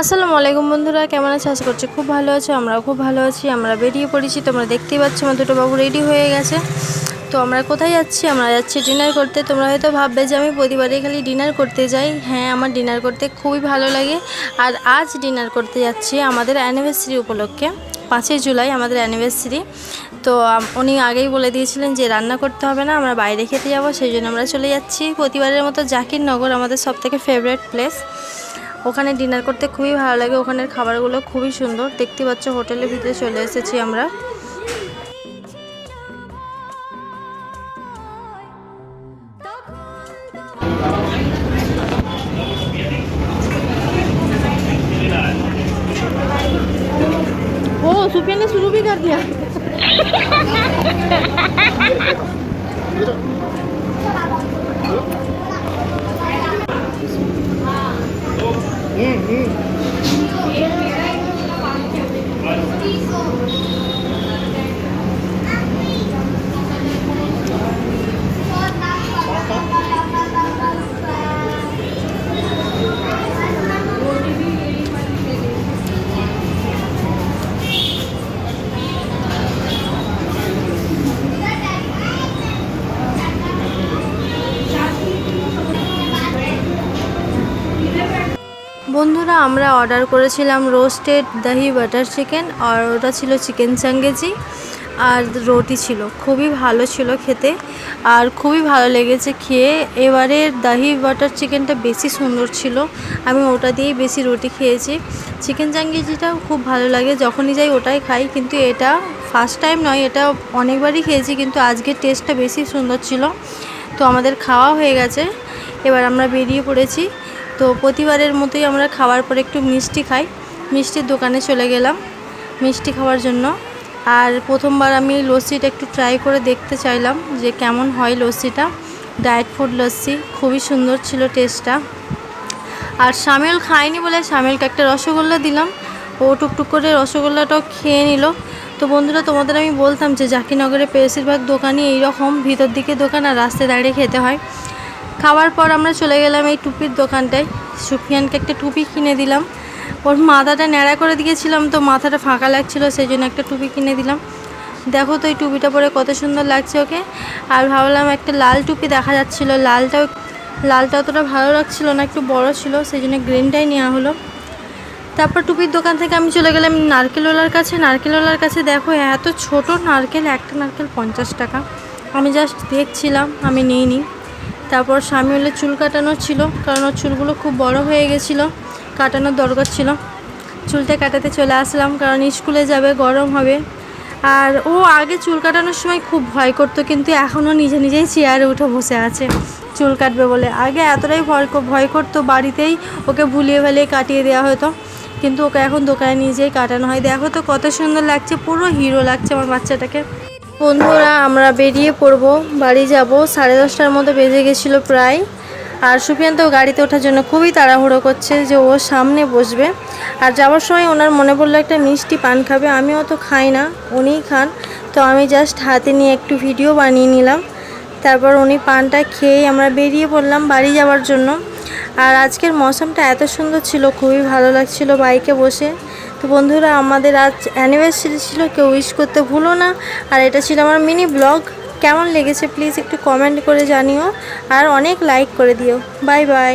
আসসালামু আলাইকুম বন্ধুরা, কেমন আছো? আশা করছি খুব ভালো আছো। আমরাও খুব ভালো আছি। আমরা বেরিয়ে পড়েছি, তোমরা দেখতেই পাচ্ছ আমার দুটো বাবু রেডি হয়ে গেছে। তো আমরা কোথায় যাচ্ছি? আমরা যাচ্ছি ডিনার করতে। তোমরা হয়তো ভাববে যে আমি প্রতিবারই খালি ডিনার করতে যাই। হ্যাঁ, আমার ডিনার করতে খুবই ভালো লাগে। আর আজ ডিনার করতে যাচ্ছি আমাদের অ্যানিভার্সারি উপলক্ষে। 5ই জুলাই আমাদের অ্যানিভার্সারি। তো উনি আগেই বলে দিয়েছিলেন যে রান্না করতে হবে না, আমরা বাইরে খেতে যাবো। সেই জন্য আমরা চলে যাচ্ছি প্রতিবারের মতো জাকিরনগর, আমাদের সবথেকে ফেভারিট প্লেস। ওখানে ডিনার করতে খুবই ভালো লাগে। ওখানের খাবারগুলো খুবই সুন্দর। দেখতে পাচ্ছ হোটেলের ভিতরে চলে এসেছি আমরা। ও सुफिया ने शुरू भी कर दिया। বন্ধুরা, আমরা অর্ডার করেছিলাম রোস্টেড দহি বাটার চিকেন, আর ওটা ছিল চিকেন চাঙ্গেজি, আর রুটি ছিল। খুবই ভালো ছিল খেতে, আর খুবই ভালো লেগেছে খেয়ে। এবারের দহি বাটার চিকেনটা বেশি সুন্দর ছিল। আমি ওটা দিয়েই বেশি রুটি খেয়েছি। চিকেন চাঙ্গেজিটাও খুব ভালো লাগে, যখনই যাই ওটাই খাই। কিন্তু এটা ফার্স্ট টাইম নয়, এটা অনেকবারই খেয়েছি, কিন্তু আজকের টেস্টটা বেশি সুন্দর ছিল। তো আমাদের খাওয়া হয়ে গেছে, এবার আমরা বেরিয়ে পড়েছি। তো প্রতিবারের মতোই আমরা খাওয়ার পরে একটু মিষ্টি খাই। মিষ্টির দোকানে চলে গেলাম মিষ্টি খাওয়ার জন্য। আর প্রথমবার আমি লস্যিটা একটু ট্রাই করে দেখতে চাইলাম যে কেমন হয় লস্যিটা। ডায়েট ফুড লস্যি, খুবই সুন্দর ছিল টেস্টটা। আর সামিউল খায়নি বলে সামিউলকে একটা রসগোল্লা দিলাম। ও টুকটুক করে রসগোল্লাটাও খেয়ে নিল। তো বন্ধুরা, তোমাদের আমি বলতাম যে জাকিরনগরে বেশিরভাগ দোকানই এইরকম ভিতর দিকে দোকান, আর রাস্তায় দাঁড়িয়ে খেতে হয়। খাওয়ার পর আমরা চলে গেলাম এই টুপির দোকানটায়। সুফিয়ানকে একটা টুপি কিনে দিলাম। ওর মাথাটা ন্যাড়া করে দিয়েছিলাম, তো মাথাটা ফাঁকা লাগছিলো, সেই জন্য একটা টুপি কিনে দিলাম। দেখো তো এই টুপিটা পরে কত সুন্দর লাগছে ওকে। আর ভাবলাম একটা লাল টুপি দেখা যাচ্ছিলো, লালটা অতটা ভালো লাগছিলো না, একটু বড় ছিল, সেই জন্য গ্রিনটাই নেওয়া হলো। তারপর টুপির দোকান থেকে আমি চলে গেলাম নারকেলওয়ালার কাছে। নারকেলওয়ালার কাছে দেখো এত ছোট নারকেল, একটা নারকেল 50 টাকা। আমি জাস্ট দেখছিলাম, আমি নিইনি। তারপর সামিউলের চুল কাটানো ছিল, কারণ ওর চুলগুলো খুব বড় হয়ে গেছিলো, কাটানোর দরকার ছিল। চুলটা কাটাতে চলে আসলাম, কারণ স্কুলে যাবে, গরম হবে। আর ও আগে চুল কাটানোর সময় খুব ভয় করতো, কিন্তু এখনও নিজে নিজেই চেয়ারে উঠে বসে আছে চুল কাটবে বলে। আগে এতটাই ভয় করতো, বাড়িতেই ওকে ভুলিয়ে ভালিয়ে কাটিয়ে দেওয়া হতো, কিন্তু ওকে এখন দোকানে নিজেই কাটানো হয়। দেখো তো কত সুন্দর লাগছে, পুরো হিরো লাগছে আমার বাচ্চাটাকে। বন্ধুরা, আমরা বেরিয়ে পড়বো, বাড়ি যাব। 10:30টার মতো বেজে গেছিলো প্রায়। আর সুফিয়ান তো গাড়িতে ওঠার জন্য খুবই তাড়াহুড়ো করছে যে ও সামনে বসবে। আর যাওয়ার সময় ওনার মনে পড়লো একটা মিষ্টি পান খাবে। আমিও তো খাই না, উনিই খান। তো আমি জাস্ট হাতে নিয়ে একটু ভিডিও বানিয়ে নিলাম। তারপর উনি পানটা খেয়েই আমরা বেরিয়ে পড়লাম বাড়ি যাওয়ার জন্য। আর আজকের মৌসুমটা এত সুন্দর ছিল, খুবই ভালো লাগছিল বাইকে বসে। তো বন্ধুরা, আমাদের আজ অ্যানিভার্সারি ছিল, কেউ উইশ করতে ভুলো না। আর এটা ছিল আমার মিনি ব্লগ। কেমন লেগেছে প্লিজ একটু কমেন্ট করে জানিও, আর অনেক লাইক করে দিও। Bye bye.